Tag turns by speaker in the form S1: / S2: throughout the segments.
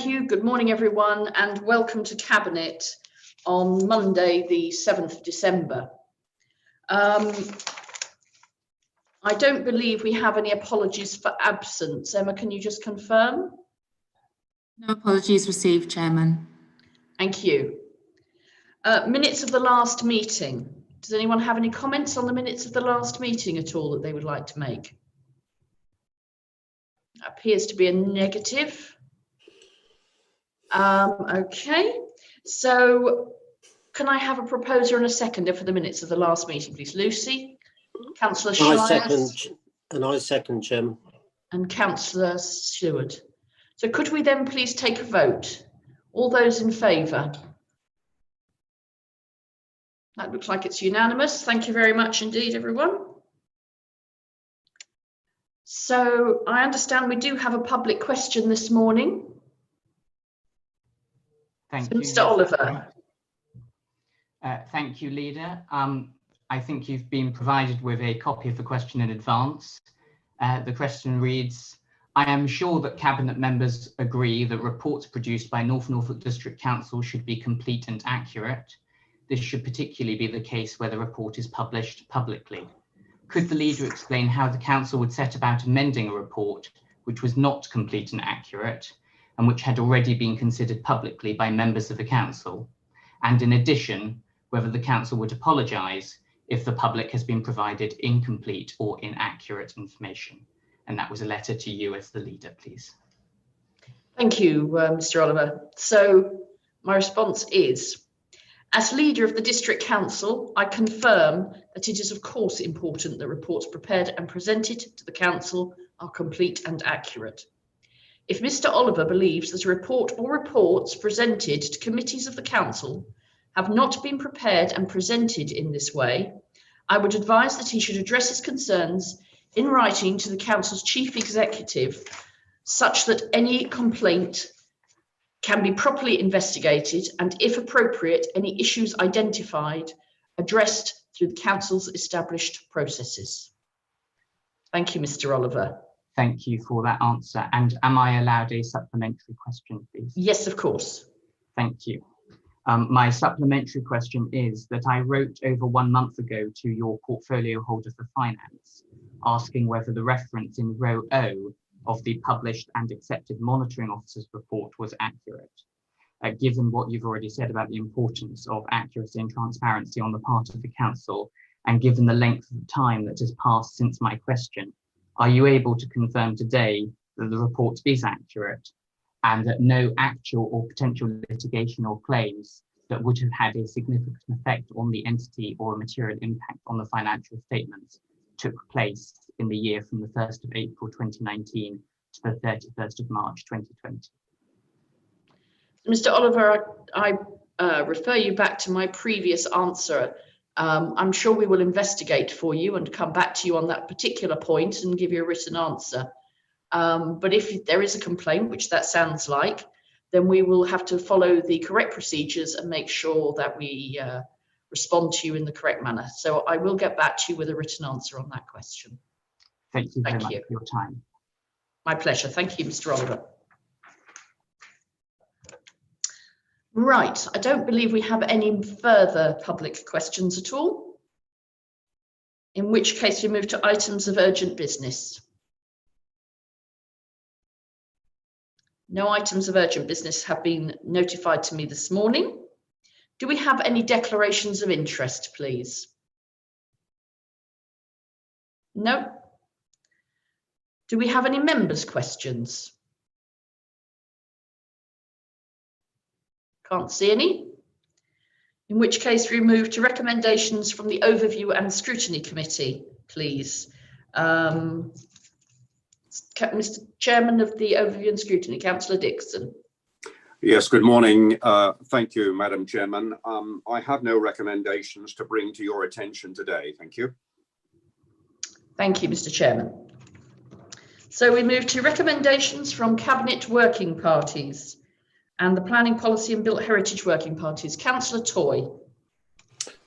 S1: Thank you. Good morning, everyone, and welcome to Cabinet on Monday, the 7th of December. I don't believe we have any apologies for absence. Emma, can you just confirm?
S2: No apologies received, Chairman.
S1: Thank you. Minutes of the last meeting. Does anyone have any comments on the minutes of the last meeting at all that they would like to make? Appears to be a negative. Okay, so can I have a proposer and a seconder for the minutes of the last meeting, please? Lucy, Councillor Shires.
S3: I second, Chairman.
S1: And Councillor Stewart. So could we then please take a vote? All those in favour? That looks like it's unanimous. Thank you very much indeed, everyone. So I understand we do have a public question this morning.
S4: Thank you,
S1: Mr. Oliver.
S4: Thank you, Leader. I think you've been provided with a copy of the question in advance. The question reads, I am sure that Cabinet members agree that reports produced by North Norfolk District Council should be complete and accurate. This should particularly be the case where the report is published publicly. Could the Leader explain how the Council would set about amending a report which was not complete and accurate, and which had already been considered publicly by members of the Council? And in addition, whether the Council would apologise if the public has been provided incomplete or inaccurate information. And that was a letter to you as the Leader, please.
S1: Thank you, Mr. Oliver. So my response is, as Leader of the District Council, I confirm that it is of course important that reports prepared and presented to the Council are complete and accurate. If Mr. Oliver believes that a report or reports presented to committees of the Council have not been prepared and presented in this way, I would advise that he should address his concerns in writing to the Council's Chief Executive, such that any complaint can be properly investigated and, if appropriate, any issues identified addressed through the Council's established processes. Thank you, Mr. Oliver.
S4: Thank you for that answer. And am I allowed a supplementary question, please?
S1: Yes, of course.
S4: Thank you. My supplementary question is that I wrote over 1 month ago to your portfolio holder for finance, asking whether the reference in row O of the published and accepted monitoring officer's report was accurate. Given what you've already said about the importance of accuracy and transparency on the part of the Council, and given the length of time that has passed since my question, are you able to confirm today that the report is accurate and that no actual or potential litigation or claims that would have had a significant effect on the entity or a material impact on the financial statements took place in the year from the 1st of April 2019 to the 31st of March 2020?
S1: Mr. Oliver, I refer you back to my previous answer. I'm sure we will investigate for you and come back to you on that particular point and give you a written answer. But if there is a complaint, which that sounds like, then we will have to follow the correct procedures and make sure that we respond to you in the correct manner. So I will get back to you with a written answer on that question.
S4: Thank you very much for your time.
S1: My pleasure. Thank you, Mr. Oliver. Right, I don't believe we have any further public questions at all, in which case we move to items of urgent business. No items of urgent business have been notified to me this morning. Do we have any declarations of interest, please? No. Do we have any members' questions? Can't see any. In which case we move to recommendations from the Overview and Scrutiny Committee, please. Mr. Chairman of the Overview and Scrutiny, Councillor Dixon.
S5: Yes, good morning. Thank you, Madam Chairman. I have no recommendations to bring to your attention today. Thank you.
S1: Thank you, Mr. Chairman. So we move to recommendations from Cabinet Working Parties and the Planning Policy and Built Heritage Working Parties. Councillor Toy.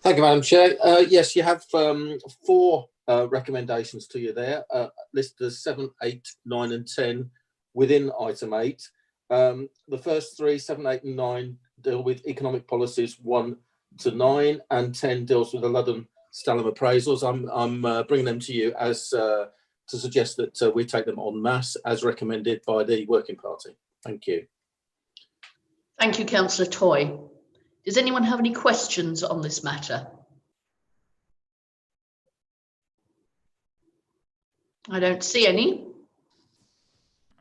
S3: Thank you, Madam Chair. Yes, you have 4 recommendations to you there, listed as 7, 8, 9 and 10 within item 8. The first 3, 7, 8 and 9 deal with economic policies 1 to 9, and 10 deals with the Ludden Stalham appraisals. I'm bringing them to you as to suggest that we take them en masse as recommended by the Working Party. Thank you.
S1: Thank you, Councillor Toy. Does anyone have any questions on this matter? I don't see any.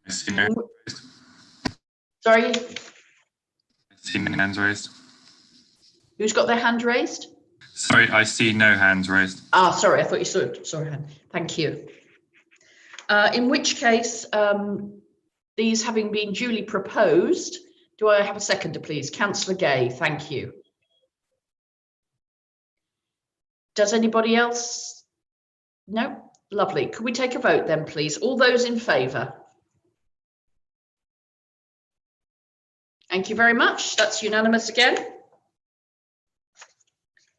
S6: I see no.
S1: Sorry,
S6: I see no hands raised.
S1: who's got their hand raised?
S6: Sorry, I see no hands raised.
S1: Ah, sorry, I thought you saw it. Sorry, hand. Thank you. In which case, these having been duly proposed, do I have a seconder, please? Councillor Gay, thank you. Does anybody else? No? Lovely. Could we take a vote then, please? All those in favour? Thank you very much. That's unanimous again.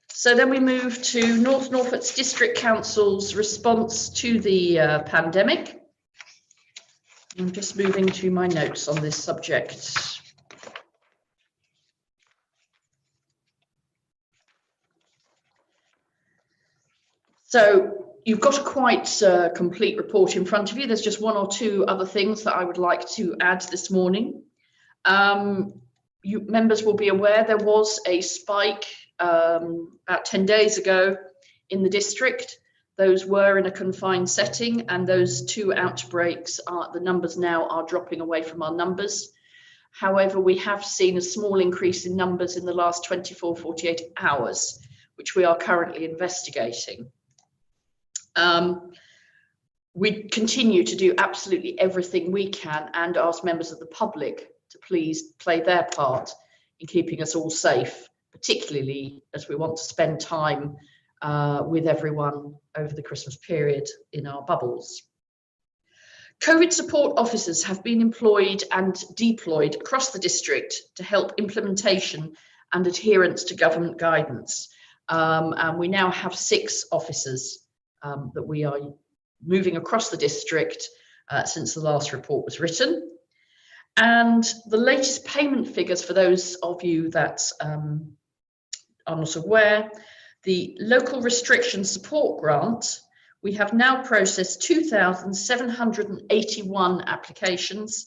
S1: So then we move to North Norfolk's District Council's response to the pandemic. I'm just moving to my notes on this subject. So you've got a quite complete report in front of you. There's just 1 or 2 other things that I would like to add this morning. You members will be aware there was a spike about 10 days ago in the district. Those were in a confined setting, and those 2 outbreaks the numbers now are dropping away from our numbers. However, we have seen a small increase in numbers in the last 24, 48 hours, which we are currently investigating. We continue to do absolutely everything we can and ask members of the public to please play their part in keeping us all safe, particularly as we want to spend time with everyone over the Christmas period in our bubbles. COVID support officers have been employed and deployed across the district to help implementation and adherence to government guidance. And we now have 6 officers that we are moving across the district since the last report was written. And the latest payment figures for those of you that are not aware, the local restriction support grant, we have now processed 2,781 applications,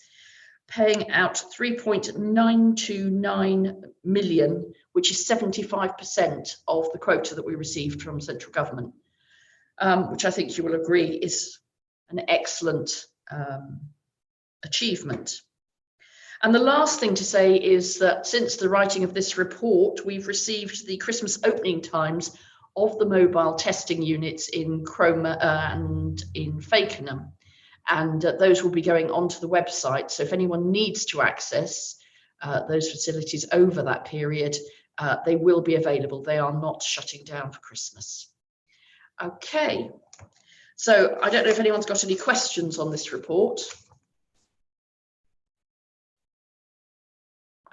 S1: paying out 3.929 million, which is 75% of the quota that we received from central government, which I think you will agree is an excellent achievement. And the last thing to say is that since the writing of this report, we've received the Christmas opening times of the mobile testing units in Cromer and in Fakenham. And those will be going onto the website. So if anyone needs to access those facilities over that period, they will be available. They are not shutting down for Christmas. Okay, so I don't know if anyone's got any questions on this report.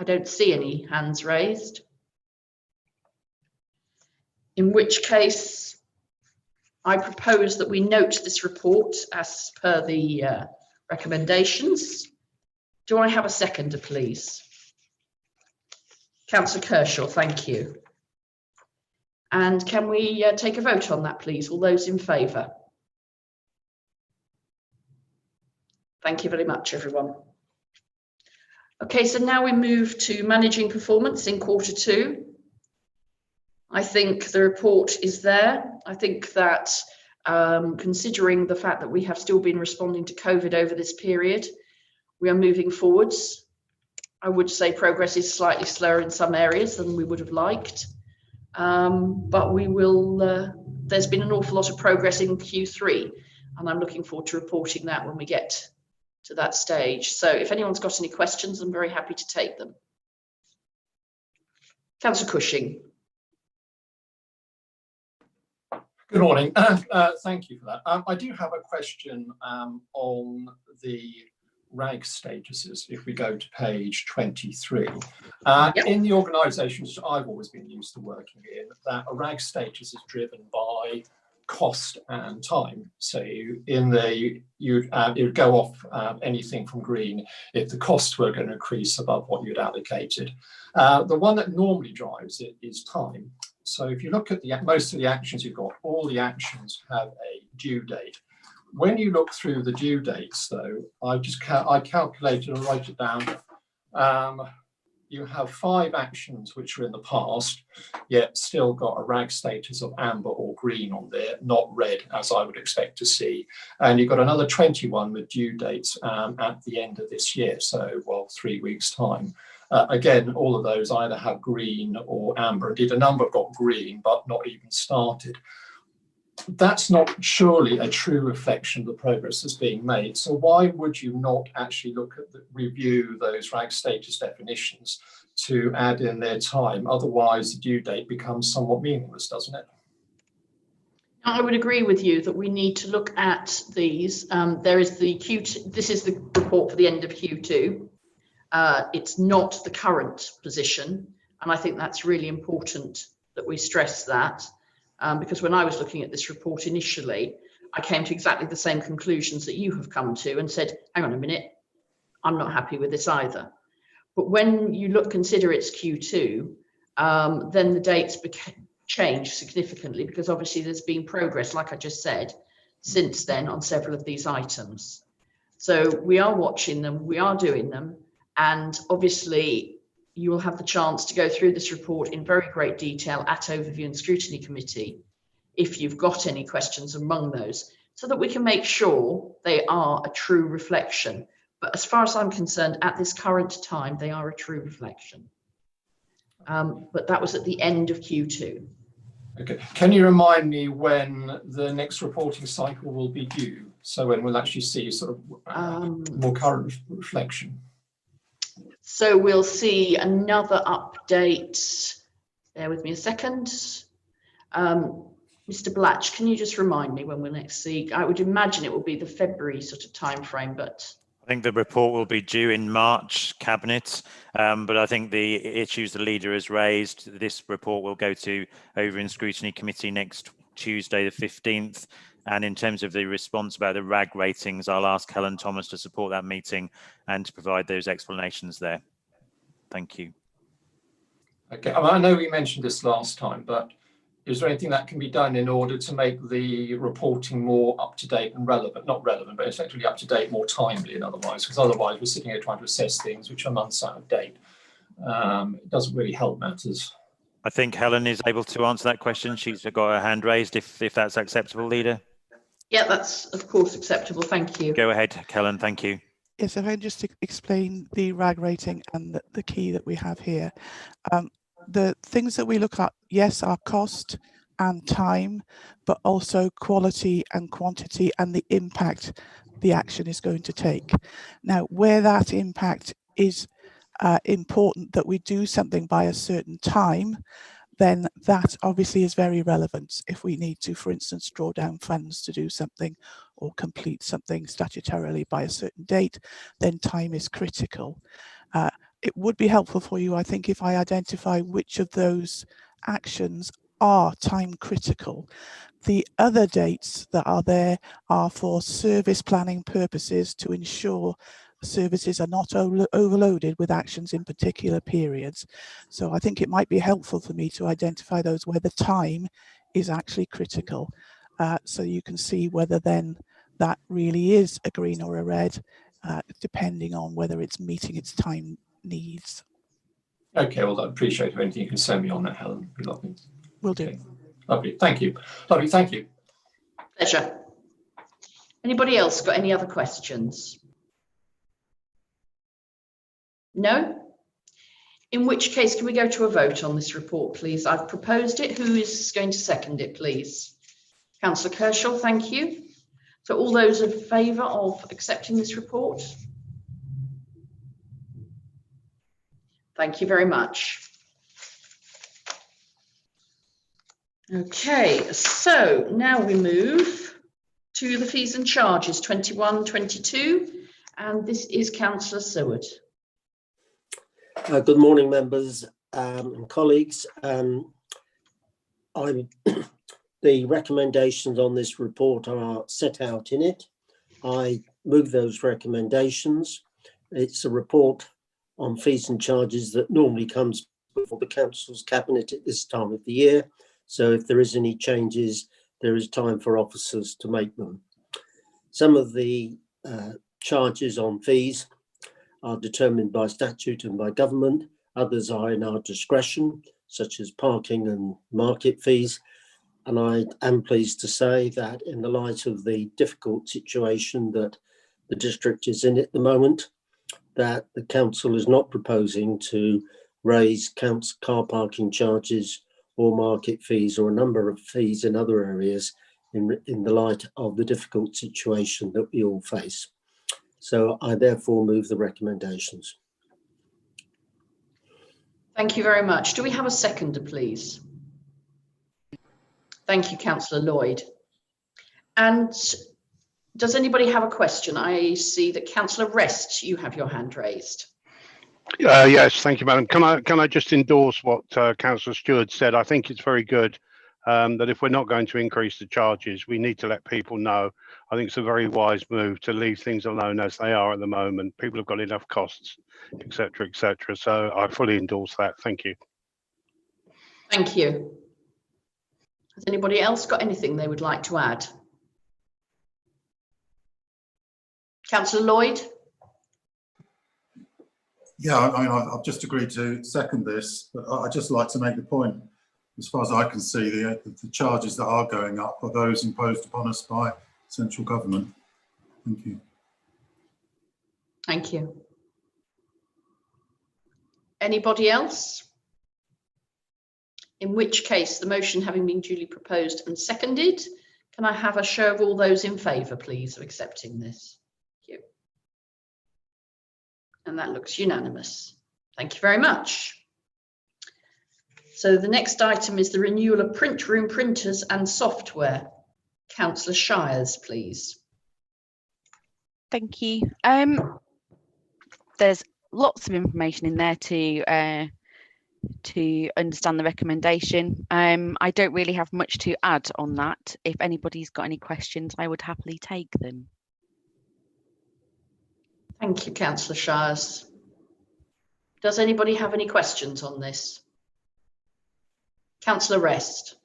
S1: I don't see any hands raised. In which case, I propose that we note this report as per the recommendations. Do I have a seconder, please? Councillor Kershaw, thank you. And can we take a vote on that, please? All those in favour? Thank you very much, everyone. Okay, so now we move to managing performance in Q2. I think the report is there. I think that considering the fact that we have still been responding to COVID over this period, we are moving forwards. I would say progress is slightly slower in some areas than we would have liked, but we will, there's been an awful lot of progress in Q3, and I'm looking forward to reporting that when we get to that stage. So if anyone's got any questions, I'm very happy to take them. Councillor Cushing.
S7: Good morning. Thank you for that. I do have a question on the RAG statuses, if we go to page 23.
S1: Yep.
S7: In the organisations I've always been used to working in, that a RAG status is driven by cost and time. So you'd go off anything from green if the costs were going to increase above what you'd allocated. The one that normally drives it is time. So if you look at most of the actions you've got, all the actions have a due date. When you look through the due dates, though, I calculated and write it down. You have 5 actions which are in the past, yet still got a RAG status of amber or green on there, not red, as I would expect to see. And you've got another 21 with due dates at the end of this year, so, well, 3 weeks' time. Again, all of those either have green or amber. Indeed, a number have got green, but not even started. That's not surely a true reflection of the progress that's being made. So why would you not actually look at review those RAG status definitions to add in their time? Otherwise, the due date becomes somewhat meaningless, doesn't it?
S1: I would agree with you that we need to look at these. There is the Q2, this is the report for the end of Q2. It's not the current position. And I think that's really important that we stress that. Because when I was looking at this report initially, I came to exactly the same conclusions that you have come to and said, hang on a minute, I'm not happy with this either. But when you consider it's Q2, then the dates change significantly because obviously there's been progress, like I just said, since then on several of these items. So we are watching them, we are doing them, and obviously you will have the chance to go through this report in very great detail at Overview and Scrutiny Committee, if you've got any questions among those, so that we can make sure they are a true reflection. But as far as I'm concerned, at this current time, they are a true reflection. But that was at the end of Q2.
S7: Okay. Can you remind me when the next reporting cycle will be due? So when we'll actually see sort of more current reflection?
S1: So we'll see another update. Bear with me a second. Mr. Blatch, can you just remind me when we'll next see? I would imagine it will be the February sort of time frame, but
S8: I think the report will be due in March, Cabinet, but I think the issues the leader has raised, this report will go to Overview and Scrutiny Committee next Tuesday, the 15th. And in terms of the response about the RAG ratings, I'll ask Helen Thomas to support that meeting and to provide those explanations there. Thank you.
S7: Okay, I know we mentioned this last time, but is there anything that can be done in order to make the reporting more up-to-date and relevant? Not relevant, but effectively up-to-date, more timely and otherwise, because otherwise we're sitting here trying to assess things which are months out of date. It doesn't really help matters.
S8: I think Helen is able to answer that question. She's got her hand raised, if that's acceptable, Leader.
S1: yeah, that's of course acceptable. Thank you.
S8: Go ahead, Helen. Thank you.
S9: Yes, if I can just explain the RAG rating and the key that we have here. The things that we look at, yes, are cost and time, but also quality and quantity and the impact the action is going to take. Now, where that impact is important that we do something by a certain time, then that obviously is very relevant. If we need to, for instance, draw down funds to do something or complete something statutorily by a certain date, then time is critical. It would be helpful for you, I think, if I identify which of those actions are time critical. The other dates that are there are for service planning purposes to ensure services are not overloaded with actions in particular periods. So I think it might be helpful for me to identify those where the time is actually critical. So you can see whether then that really is a green or a red, depending on whether it's meeting its time needs.
S7: Okay, well, I appreciate anything you can send me on that, Helen. Be lovely.
S9: Will do.
S7: Okay. Lovely, thank you. Lovely, thank you.
S1: Pleasure. Anybody else got any other questions? No? In which case, can we go to a vote on this report, please? I've proposed it. Who is going to second it, please? Councillor Kershaw, thank you. So all those in favour of accepting this report? Thank you very much. Okay, so now we move to the fees and charges 21-22, and this is Councillor Seward.
S10: Good morning, members and colleagues. I'm The recommendations on this report are set out in it. I move those recommendations. It's a report on fees and charges that normally comes before the council's cabinet at this time of the year. So if there is any changes, there is time for officers to make them. Some of the charges on fees are determined by statute and by government. Others are in our discretion, such as parking and market fees. And I am pleased to say that in the light of the difficult situation that the district is in at the moment, that the council is not proposing to raise car parking charges or market fees or a number of fees in other areas in the light of the difficult situation that we all face. So I therefore move the recommendations.
S1: Thank you very much. Do we have a seconder, please? Thank you, Councillor Lloyd. And does anybody have a question? I see that Councillor Rest, you have your hand raised.
S11: Yes, thank you, Madam. Can I just endorse what Councillor Stewart said? I think it's very good that if we're not going to increase the charges, we need to let people know. I think it's a very wise move to leave things alone as they are at the moment. People have got enough costs, etc., etc. So I fully endorse that. Thank you.
S1: Thank you. Has anybody else got anything they would like to add? Councillor Lloyd?
S12: Yeah, I mean, I've just agreed to second this, but I'd just like to make the point, as far as I can see, the charges that are going up are those imposed upon us by central government. Thank you.
S1: Thank you. Anybody else? In which case, the motion having been duly proposed and seconded, can I have a show of all those in favour, please, of accepting this? Thank you. And that looks unanimous. Thank you very much. So the next item is the renewal of print room printers and software. Councillor Shires, please.
S13: Thank you. There's lots of information in there to understand the recommendation. I don't really have much to add on that. If anybody's got any questions, I would happily take them.
S1: Thank you, Councillor Shires. Does anybody have any questions on this? Councillor Rest.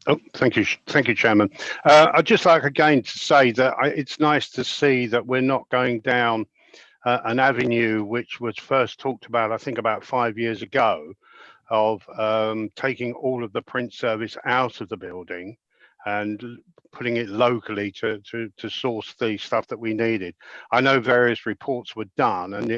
S11: Oh, thank you, Chairman. I'd just like again to say that it's nice to see that we're not going down an avenue which was first talked about, I think, about 5 years ago, of taking all of the print service out of the building and putting it locally to source the stuff that we needed. I know various reports were done, and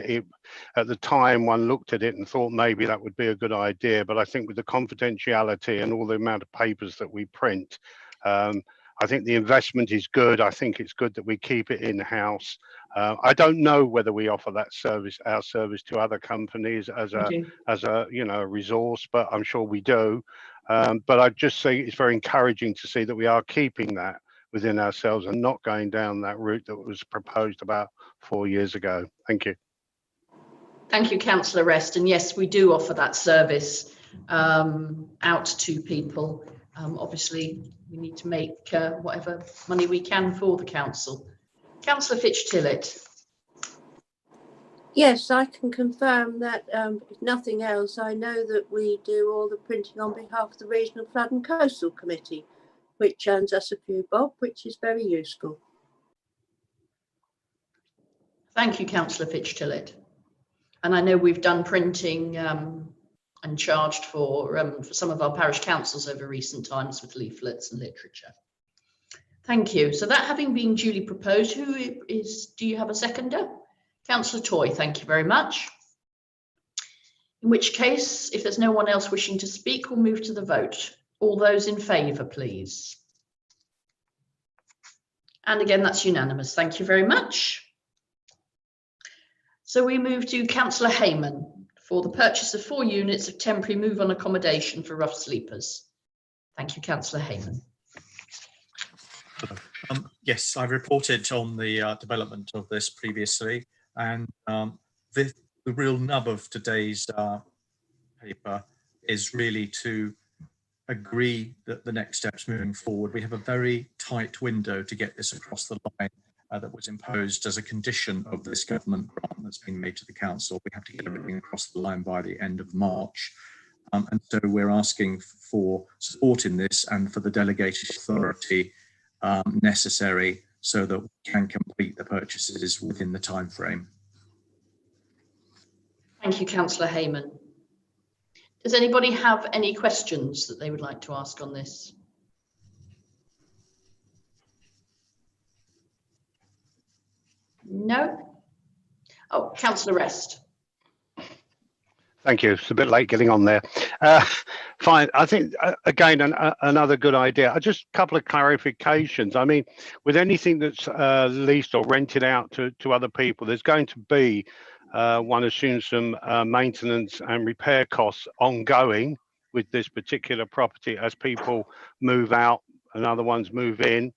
S11: at the time one looked at it and thought maybe that would be a good idea, but I think with the confidentiality and all the amount of papers that we print, I think the investment is good. I think it's good that we keep it in-house. I don't know whether we offer that service, our service, to other companies as a resource, but I'm sure we do. But I just say it's very encouraging to see that we are keeping that within ourselves and not going down that route that was proposed about 4 years ago. Thank you.
S1: Thank you, Councillor Rest. And yes, we do offer that service out to people. Obviously, we need to make whatever money we can for the council. Councillor Fitch-Tillett.
S14: Yes, I can confirm that if nothing else, I know that we do all the printing on behalf of the Regional Flood and Coastal Committee, which earns us a few bob, which is very useful.
S1: Thank you, Councillor Fitch-Tillett. And I know we've done printing and charged for some of our parish councils over recent times with leaflets and literature. Thank you. So that having been duly proposed, do you have a seconder? Councillor Toy, thank you very much. In which case, if there's no one else wishing to speak, we'll move to the vote. All those in favour, please. And again, that's unanimous. Thank you very much. So we move to Councillor Hayman for the purchase of 4 units of temporary move-on accommodation for rough sleepers. Thank you, Councillor Hayman.
S15: Yes, I reported on the development of this previously, and the real nub of today's paper is really to agree that the next steps moving forward. We have a very tight window to get this across the line that was imposed as a condition of this government grant that's been made to the council. We have to get everything across the line by the end of March. And so we're asking for support in this and for the delegated authority necessary so that we can complete the purchases within the time frame.
S1: Thank you, Councillor Hayman. Does anybody have any questions that they would like to ask on this? No? Oh, Councillor Rest.
S11: Thank you. It's a bit late getting on there. Fine. I think, again, another good idea. Just a couple of clarifications. I mean, with anything that's leased or rented out to other people, there's going to be, one assumes, some maintenance and repair costs ongoing with this particular property as people move out and other ones move in.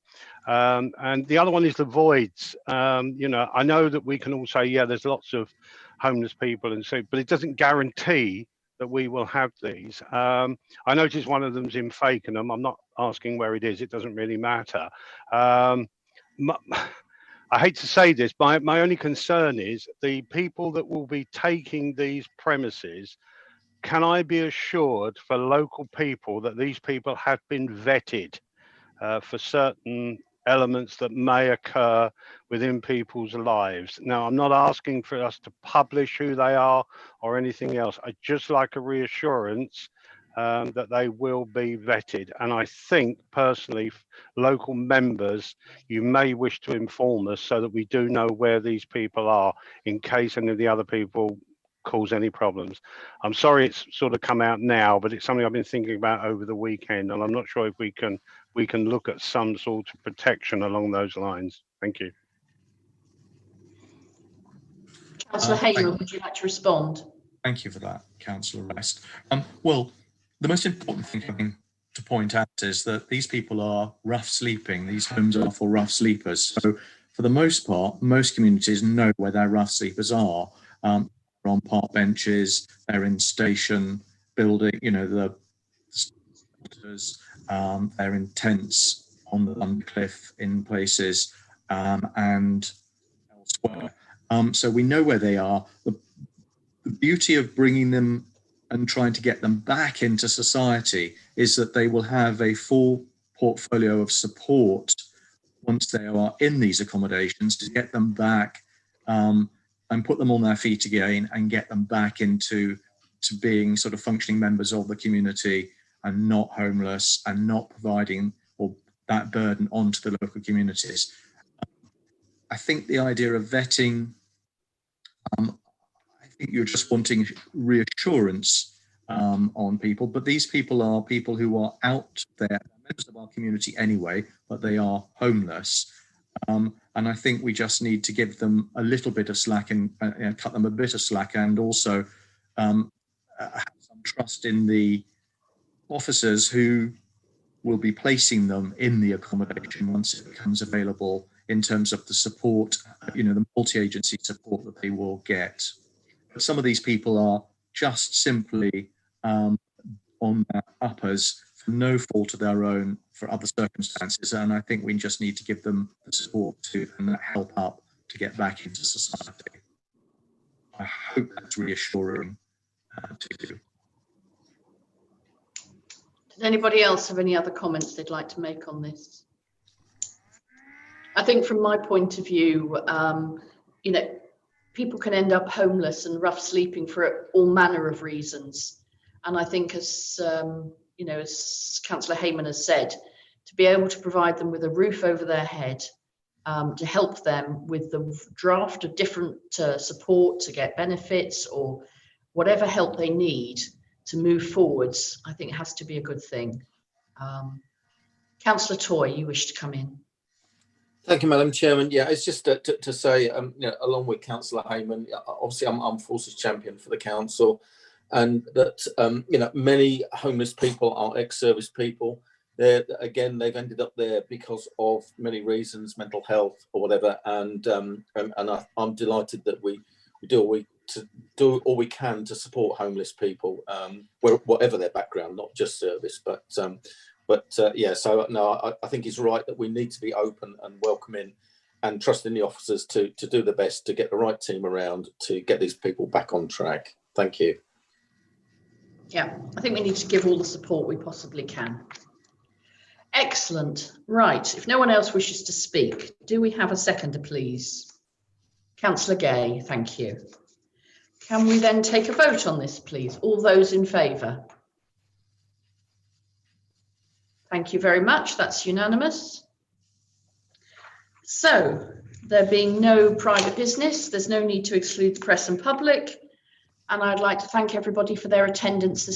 S11: And the other one is the voids. You know, I know that we can all say, yeah, there's lots of homeless people and so, but it doesn't guarantee that we will have these. I noticed one of them's in Fakenham. I'm not asking where it is. It doesn't really matter. I hate to say this, my only concern is the people that will be taking these premises. Can I be assured for local people that these people have been vetted for certain elements that may occur within people's lives? Now, I'm not asking for us to publish who they are or anything else. I'd just like a reassurance that they will be vetted. And I think personally, local members, you may wish to inform us so that we do know where these people are in case any of the other people cause any problems. I'm sorry it's sort of come out now, but it's something I've been thinking about over the weekend, and I'm not sure if we can look at some sort of protection along those lines. Thank you.
S1: Councillor Hayman, would you like to respond?
S15: Thank you for that, Councillor Rest. Well, the most important thing I think to point out is that these people are rough sleeping. These homes are for rough sleepers. So for the most part, most communities know where their rough sleepers are. They're on park benches, they're in station building, you know, the shelters, they're in tents on the London Cliff in places and elsewhere. So we know where they are. The beauty of bringing them and trying to get them back into society is that they will have a full portfolio of support once they are in these accommodations to get them back and put them on their feet again and get them back into being sort of functioning members of the community and not homeless and not providing or that burden onto the local communities. I think the idea of vetting, I think you're just wanting reassurance on people, but these people are people who are out there, members of our community anyway, but they are homeless. And I think we just need to give them a little bit of slack and cut them a bit of slack, and also have some trust in the officers who will be placing them in the accommodation once it becomes available, in terms of the support, you know, the multi-agency support that they will get. But some of these people are just simply on their uppers for no fault of their own, for other circumstances, and I think we just need to give them the support to and help up to get back into society. I hope that's reassuring to you.
S1: Does anybody else have any other comments they'd like to make on this? I think from my point of view, you know, people can end up homeless and rough sleeping for all manner of reasons. And I think, as you know, as Councillor Hayman has said, to be able to provide them with a roof over their head, to help them with the draft of different support to get benefits or whatever help they need to move forwards, I think has to be a good thing. Councillor Toy, you wish to come in.
S3: Thank you, Madam Chairman. Yeah, it's just to say, you know, along with Councillor Hayman, obviously I'm Armed Forces champion for the council, and that you know, many homeless people are ex-service people. They've ended up there because of many reasons, mental health or whatever, and I'm delighted that we do what we do all we can to support homeless people, whatever their background, not just service, but yeah. So no, I think he's right that we need to be open and welcoming, and trusting the officers to do the best to get the right team around to get these people back on track. Thank you.
S1: Yeah, I think we need to give all the support we possibly can. Excellent. Right, if no one else wishes to speak, do we have a seconder, please? Councillor Gay, thank you. Can we then take a vote on this, please? All those in favour? Thank you very much. That's unanimous. So, there being no private business, there's no need to exclude the press and public. And I'd like to thank everybody for their attendance this